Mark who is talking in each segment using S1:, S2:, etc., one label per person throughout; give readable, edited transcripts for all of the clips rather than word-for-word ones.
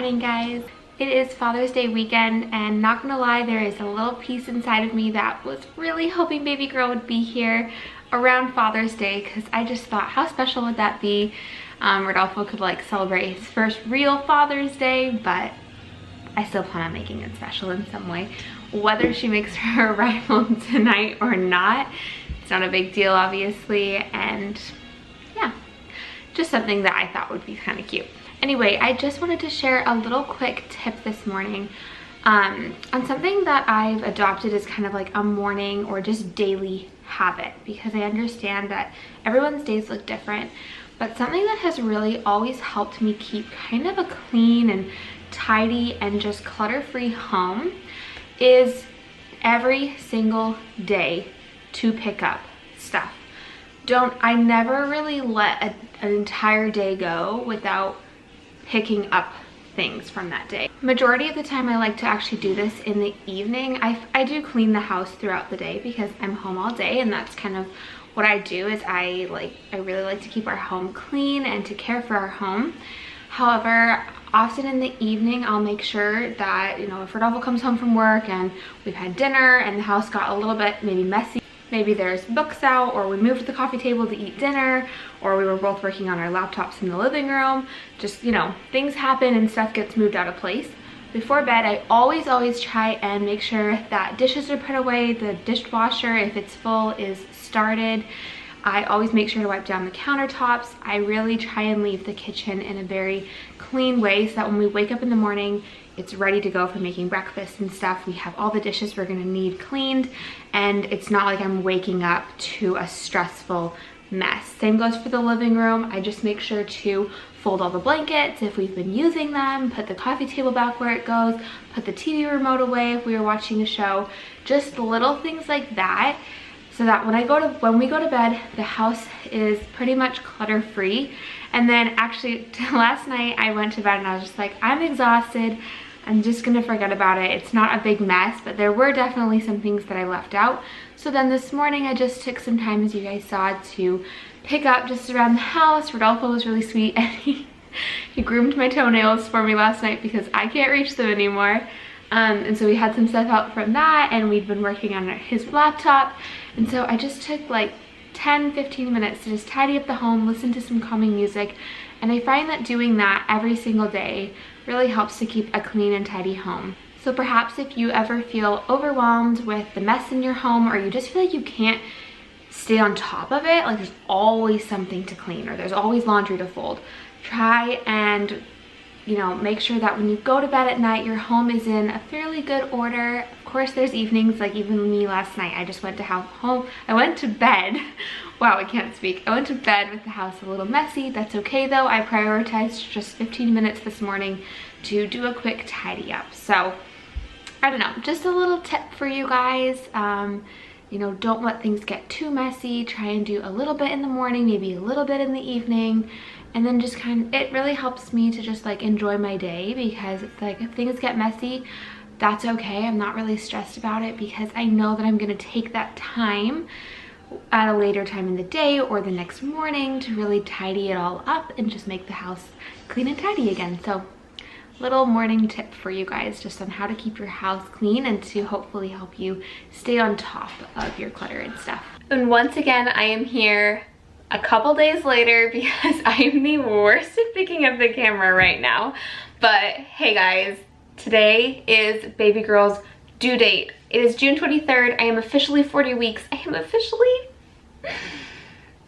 S1: morning, guys. It is Father's Day weekend, and not gonna lie, there is a little piece inside of me that was really hoping baby girl would be here around Father's Day, because I just thought, how special would that be? Rodolfo could like celebrate his first real Father's Day, but I still plan on making it special in some way. Whether she makes her ride home tonight or not, it's not a big deal, obviously, and yeah, just something that I thought would be kind of cute. Anyway, I just wanted to share a little quick tip this morning on something that I've adopted as kind of like a morning or just daily habit, because I understand that everyone's days look different, but something that has really always helped me keep kind of a clean and tidy and just clutter-free home is every single day to pick up stuff. I never really let an entire day go without picking up things from that day. Majority of the time I like to actually do this in the evening. I do clean the house throughout the day because I'm home all day, and that's kind of what I do. Is I really like to keep our home clean and to care for our home. However, often in the evening I'll make sure that, you know, if Rodolfo comes home from work and we've had dinner and the house got a little bit maybe messy, maybe there's books out, or we moved the coffee table to eat dinner, or we were both working on our laptops in the living room, just, you know, things happen and stuff gets moved out of place. Before bed, I always try and make sure that dishes are put away, the dishwasher, if it's full, is started. I always make sure to wipe down the countertops. I really try and leave the kitchen in a very clean way so that when we wake up in the morning, it's ready to go for making breakfast and stuff. We have all the dishes we're gonna need cleaned, and it's not like I'm waking up to a stressful mess. Same goes for the living room. I just make sure to fold all the blankets if we've been using them, put the coffee table back where it goes, put the TV remote away if we were watching a show, just little things like that, so that when we go to bed, the house is pretty much clutter-free. And then actually last night I went to bed and I was just like, I'm exhausted, I'm just gonna forget about it. It's not a big mess, but there were definitely some things that I left out. So then this morning I just took some time, as you guys saw, to pick up just around the house. Rodolfo was really sweet, and he groomed my toenails for me last night because I can't reach them anymore. And so we had some stuff out from that, and we'd been working on his laptop. And so I just took like 10-15 minutes to just tidy up the home, listen to some calming music. And I find that doing that every single day really helps to keep a clean and tidy home. So perhaps if you ever feel overwhelmed with the mess in your home, or you just feel like you can't stay on top of it, like there's always something to clean or there's always laundry to fold, try and, you know, make sure that when you go to bed at night, your home is in a fairly good order. Of course, there's evenings, like even me last night, I just went to bed. Wow, I can't speak. I went to bed with the house a little messy. That's okay though. I prioritized just 15 minutes this morning to do a quick tidy up. So I don't know, just a little tip for you guys. You know, don't let things get too messy. Try and do a little bit in the morning, maybe a little bit in the evening. And then just it really helps me to just like enjoy my day, because it's like if things get messy, that's okay. I'm not really stressed about it because I know that I'm gonna take that time at a later time in the day or the next morning to really tidy it all up and just make the house clean and tidy again. So little morning tip for you guys just on how to keep your house clean and to hopefully help you stay on top of your clutter and stuff. And once again, I am here a couple days later because I am the worst at picking up the camera right now. But hey guys, today is baby girl's due date. It is June 23rd. I am officially 40 weeks.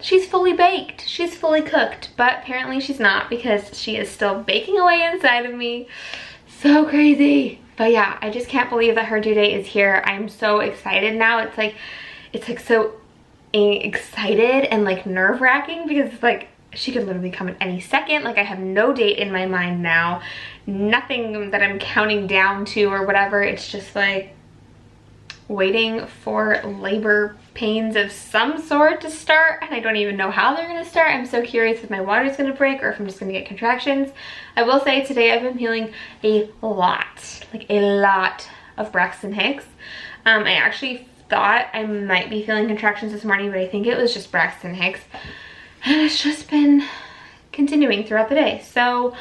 S1: She's fully baked. She's fully cooked, but apparently she's not, because she is still baking away inside of me. So crazy. But yeah, I just can't believe that her due date is here. I'm so excited now. It's like so excited and like nerve-wracking, because it's like she could literally come at any second. Like I have no date in my mind now, nothing that I'm counting down to or whatever. It's just like waiting for labor pains of some sort to start, and I don't even know how they're gonna start. I'm so curious if my water's gonna break or if I'm just gonna get contractions. I will say today I've been feeling a lot of Braxton Hicks. I actually thought I might be feeling contractions this morning, but I think it was just Braxton Hicks, and it's just been continuing throughout the day. So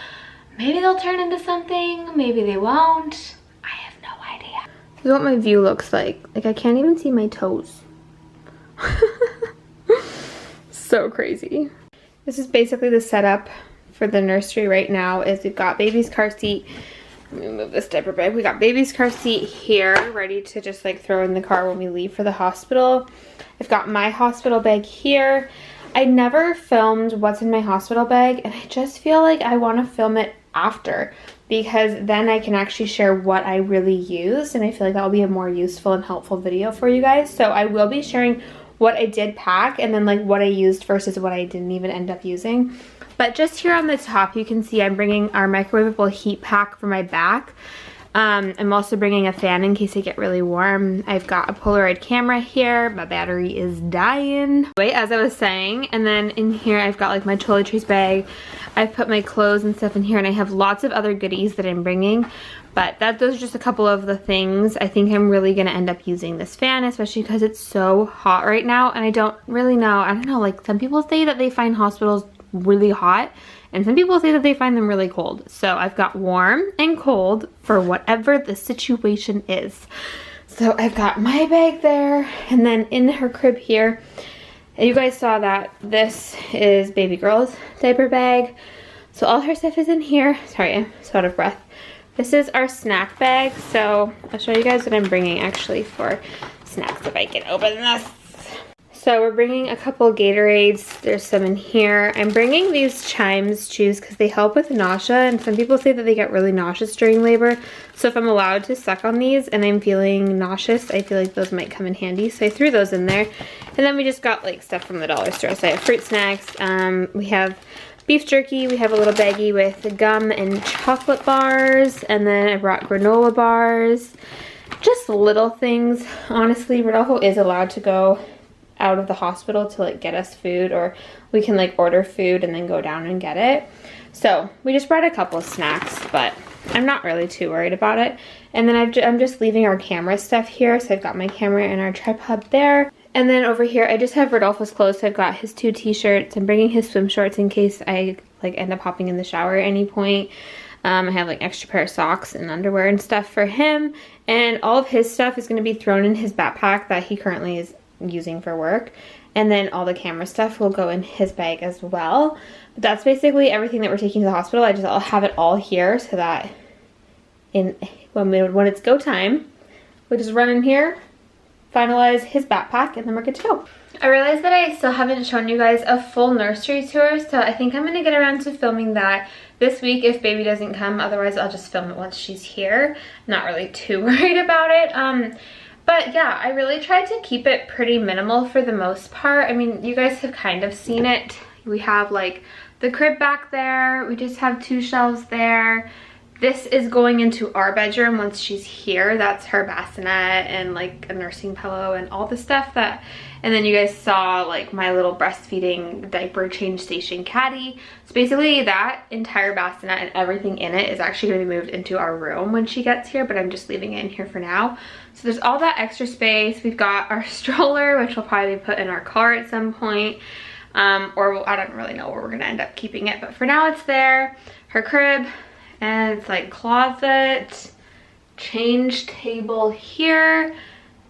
S1: Maybe they'll turn into something, maybe they won't. I have no idea. This is what my view looks like. Like, I can't even see my toes. So crazy. This is basically the setup for the nursery right now. Is we've got baby's car seat. Let me move this diaper bag. We got baby's car seat here, ready to just like throw in the car when we leave for the hospital. I've got my hospital bag here. I never filmed what's in my hospital bag, and I just feel like I want to film it after, because then I can actually share what I really used, and I feel like that will be a more useful and helpful video for you guys. So I will be sharing what I did pack and then like what I used versus what I didn't even end up using. But just here on the top, you can see I'm bringing our microwavable heat pack for my back. I'm also bringing a fan in case I get really warm. I've got a Polaroid camera here. My battery is dying. Wait, as I was saying, and then in here I've got like my toiletries bag. I've put my clothes and stuff in here, and I have lots of other goodies that I'm bringing. But those are just a couple of the things. I think I'm really gonna end up using this fan, especially because it's so hot right now, and I don't really know. I don't know, like some people say that they find hospitals really hot, and some people say that they find them really cold. So I've got warm and cold for whatever the situation is. So I've got my bag there, and then in her crib here, you guys saw that this is baby girl's diaper bag. So all her stuff is in here. Sorry, I'm so out of breath. This is our snack bag. So I'll show you guys what I'm bringing actually for snacks if I can open this. So we're bringing a couple Gatorades. There's some in here. I'm bringing these Chimes chews because they help with nausea, and some people say that they get really nauseous during labor. So if I'm allowed to suck on these and I'm feeling nauseous, I feel like those might come in handy. So I threw those in there. And then we just got like stuff from the dollar store. So I have fruit snacks. We have beef jerky. We have a little baggie with gum and chocolate bars. And then I brought granola bars. Just little things. Honestly, Rodolfo is allowed to go out of the hospital to like get us food, or we can like order food and then go down and get it. So we just brought a couple of snacks, but I'm not really too worried about it. And then I'm just leaving our camera stuff here. So I've got my camera and our tripod there. And then over here, I just have Rodolfo's clothes. So I've got his 2 t-shirts. I'm bringing his swim shorts in case I like end up hopping in the shower at any point. I have like extra pair of socks and underwear and stuff for him. And all of his stuff is going to be thrown in his backpack that he currently is using for work, and then all the camera stuff will go in his bag as well. But that's basically everything that we're taking to the hospital. I'll have it all here so that when it's go time, we just run in here, finalize his backpack, and then we're good to go. I realized that I still haven't shown you guys a full nursery tour, so I think I'm gonna get around to filming that this week if baby doesn't come. Otherwise I'll just film it once she's here. Not really too worried about it. But yeah, I really tried to keep it pretty minimal for the most part. I mean, you guys have kind of seen it. We have like the crib back there. We just have 2 shelves there. This is going into our bedroom once she's here. That's her bassinet and like a nursing pillow and all the stuff that, and then you guys saw like my little breastfeeding diaper change station caddy. So basically that entire bassinet and everything in it is actually going to be moved into our room when she gets here, but I'm just leaving it in here for now. So there's all that extra space. We've got our stroller, which will probably put in our car at some point. Or I don't really know where we're going to end up keeping it, but for now it's there. Her crib, and it's like closet, change table here,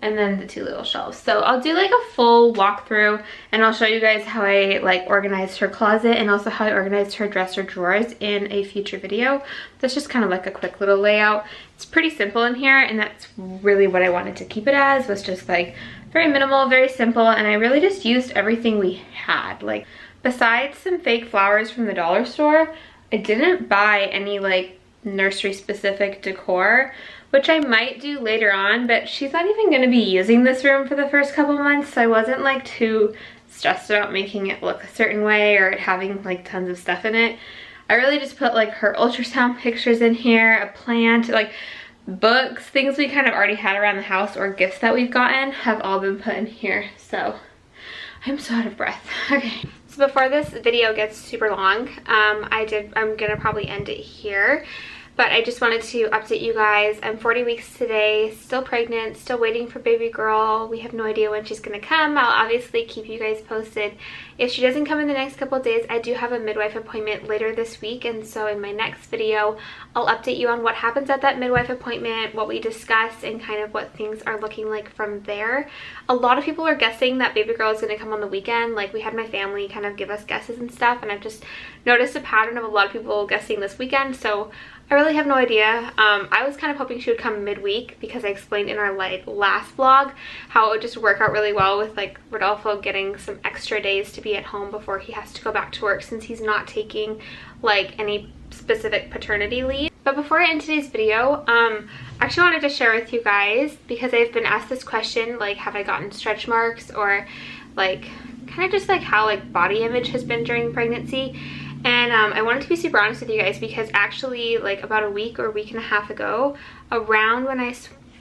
S1: and then the 2 little shelves. So I'll do like a full walkthrough, and I'll show you guys how I like organized her closet and also how I organized her dresser drawers in a future video. That's just kind of like a quick little layout. It's pretty simple in here, and that's really what I wanted to keep it as, was just like very minimal, very simple, and I really just used everything we had. Like besides some fake flowers from the dollar store, I didn't buy any like nursery specific decor, which I might do later on, but she's not even going to be using this room for the first couple months, so I wasn't like too stressed about making it look a certain way or it having like tons of stuff in it. I really just put like her ultrasound pictures in here, a plant, like books, things we kind of already had around the house or gifts that we've gotten have all been put in here. So I'm so out of breath. Okay. Before this video gets super long, I'm gonna probably end it here. But I just wanted to update you guys. I'm 40 weeks today, still pregnant, still waiting for baby girl. We have no idea when she's gonna come. I'll obviously keep you guys posted. If she doesn't come in the next couple of days, I do have a midwife appointment later this week, and so in my next video, I'll update you on what happens at that midwife appointment, what we discuss, and kind of what things are looking like from there. A lot of people are guessing that baby girl is gonna come on the weekend. Like, we had my family kind of give us guesses and stuff, and I've just noticed a pattern of a lot of people guessing this weekend, so I really have no idea. I was kind of hoping she would come midweek because I explained in our last vlog how it would just work out really well with like Rodolfo getting some extra days to be at home before he has to go back to work, since he's not taking like any specific paternity leave. But before I end today's video, I actually wanted to share with you guys, because I've been asked this question, like, have I gotten stretch marks, or like kind of just like how like body image has been during pregnancy. And I wanted to be super honest with you guys, because actually like about a week or a week and a half ago, around when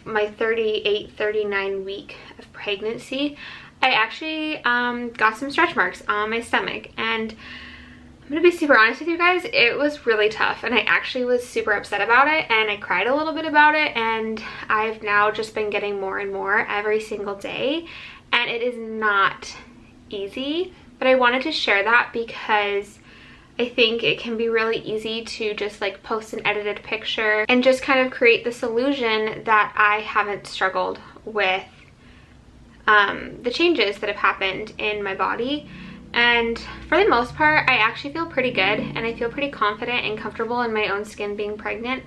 S1: my 39 week of pregnancy, I actually got some stretch marks on my stomach. And I'm gonna be super honest with you guys, it was really tough, and I actually was super upset about it, and I cried a little bit about it, and I've now just been getting more and more every single day, and it is not easy. But I wanted to share that because I think it can be really easy to just like post an edited picture and just kind of create this illusion that I haven't struggled with the changes that have happened in my body. And for the most part, I actually feel pretty good, and I feel pretty confident and comfortable in my own skin being pregnant.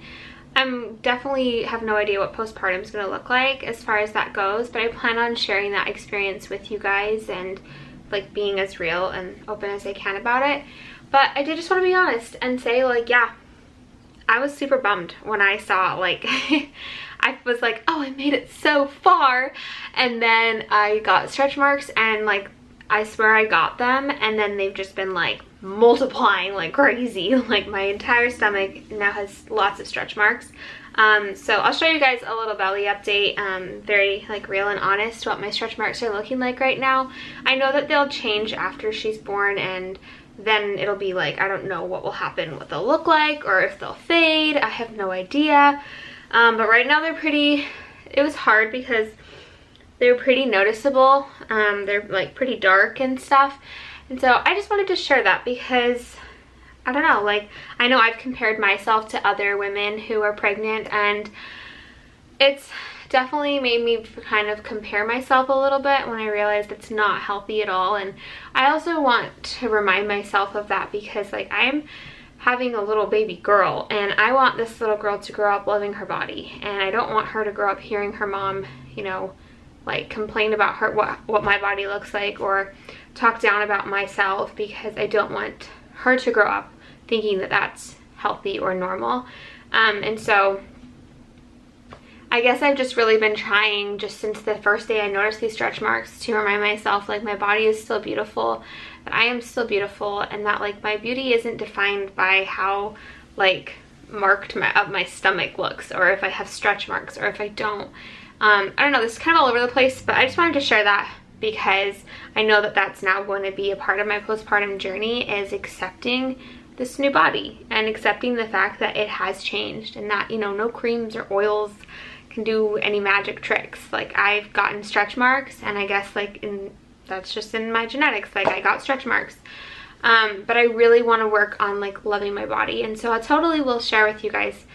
S1: I'm definitely have no idea what postpartum is going to look like as far as that goes, but I plan on sharing that experience with you guys and like being as real and open as I can about it. But I did just want to be honest and say, like, yeah, I was super bummed when I saw, like, I was like, oh, I made it so far. And then I got stretch marks, and, like, I swear I got them. And then they've just been, like, multiplying like crazy. Like, my entire stomach now has lots of stretch marks. So I'll show you guys a little belly update, very like real and honest what my stretch marks are looking like right now. I know that they'll change after she's born, and then it'll be like, I don't know what will happen, what they'll look like, or if they'll fade. I have no idea. But right now they're pretty, it was hard because they're pretty noticeable. They're like pretty dark and stuff. And so I just wanted to share that because I don't know, like, I know I've compared myself to other women who are pregnant, and it's definitely made me kind of compare myself a little bit when I realized it's not healthy at all. And I also want to remind myself of that because, like, I'm having a little baby girl, and I want this little girl to grow up loving her body, and I don't want her to grow up hearing her mom, you know, like complain about her what my body looks like, or talk down about myself, because I don't want her to grow up thinking that that's healthy or normal. And so I guess I've just really been trying, just since the first day I noticed these stretch marks, to remind myself, like, my body is still beautiful, that I am still beautiful, and that, like, my beauty isn't defined by how, like, marked my stomach looks, or if I have stretch marks, or if I don't. I don't know, this is kind of all over the place, but I just wanted to share that because I know that that's now going to be a part of my postpartum journey, is accepting this new body and accepting the fact that it has changed, and that, you know, no creams or oils can do any magic tricks. Like, I've gotten stretch marks, and I guess, like, that's just in my genetics. Like, I got stretch marks. But I really want to work on, like, loving my body, and so I totally will share with you guys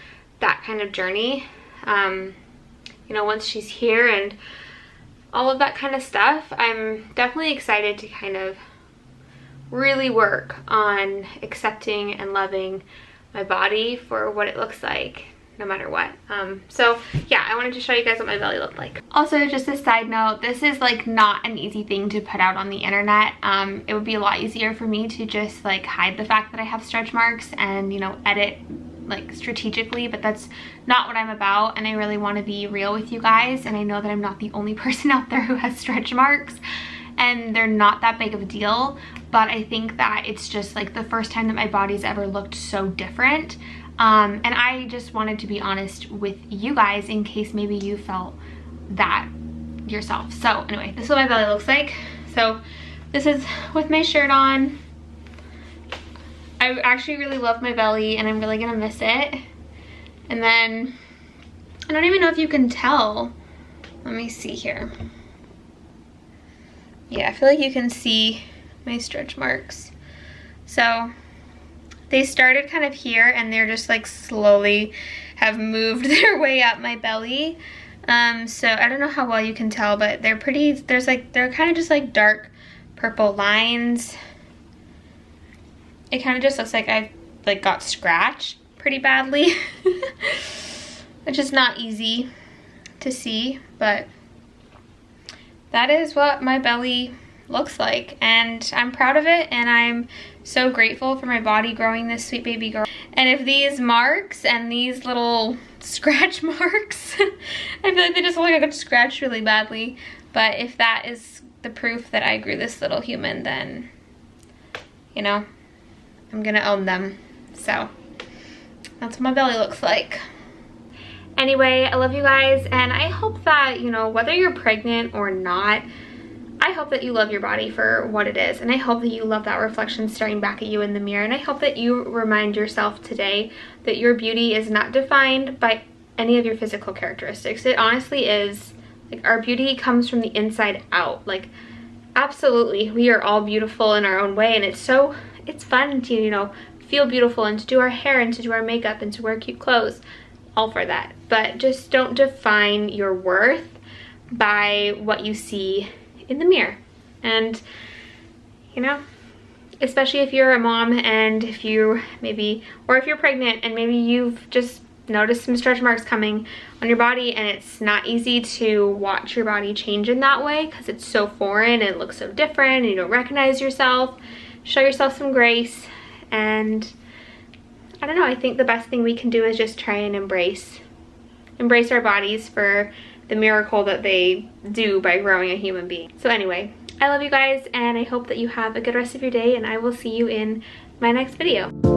S1: that kind of journey, you know, once she's here and all of that kind of stuff. I'm definitely excited to kind of really work on accepting and loving my body for what it looks like, no matter what. So yeah, I wanted to show you guys what my belly looked like. Also, just a side note, this is like not an easy thing to put out on the internet. It would be a lot easier for me to just like hide the fact that I have stretch marks and, you know, edit like strategically, but that's not what I'm about, and I really want to be real with you guys. And I know that I'm not the only person out there who has stretch marks, and they're not that big of a deal, but I think that it's just like the first time that my body's ever looked so different. And I just wanted to be honest with you guys in case maybe you felt that yourself. So anyway, this is what my belly looks like. So this is with my shirt on. I actually really love my belly, and I'm really gonna miss it. And then, I don't even know if you can tell. Let me see here. Yeah, I feel like you can see my stretch marks. So they started kind of here and they're just like slowly have moved their way up my belly. So I don't know how well you can tell, but they're pretty, they're kind of just like dark purple lines. It kind of just looks like I like got scratched pretty badly, which is not easy to see, but that is what my belly looks like, and I'm proud of it, and I'm so grateful for my body growing this sweet baby girl. And if these marks and these little scratch marks, I feel like they just look like I got scratched really badly, but if that is the proof that I grew this little human, then, you know, I'm gonna own them. So that's what my belly looks like. Anyway, I love you guys, and I hope that, you know, whether you're pregnant or not, I hope that you love your body for what it is, and I hope that you love that reflection staring back at you in the mirror, and I hope that you remind yourself today that your beauty is not defined by any of your physical characteristics. It honestly is. Like, our beauty comes from the inside out. Like, absolutely, we are all beautiful in our own way, and it's fun to, you know, feel beautiful and to do our hair and to do our makeup and to wear cute clothes. All for that. But just don't define your worth by what you see in the mirror. And, you know, especially if you're a mom and if you maybe, or if you're pregnant and maybe you've just noticed some stretch marks coming on your body, and it's not easy to watch your body change in that way because it's so foreign and it looks so different and you don't recognize yourself. Show yourself some grace, and I don't know, I think the best thing we can do is just try and embrace our bodies for the miracle that they do by growing a human being. So anyway, I love you guys, and I hope that you have a good rest of your day, and I will see you in my next video.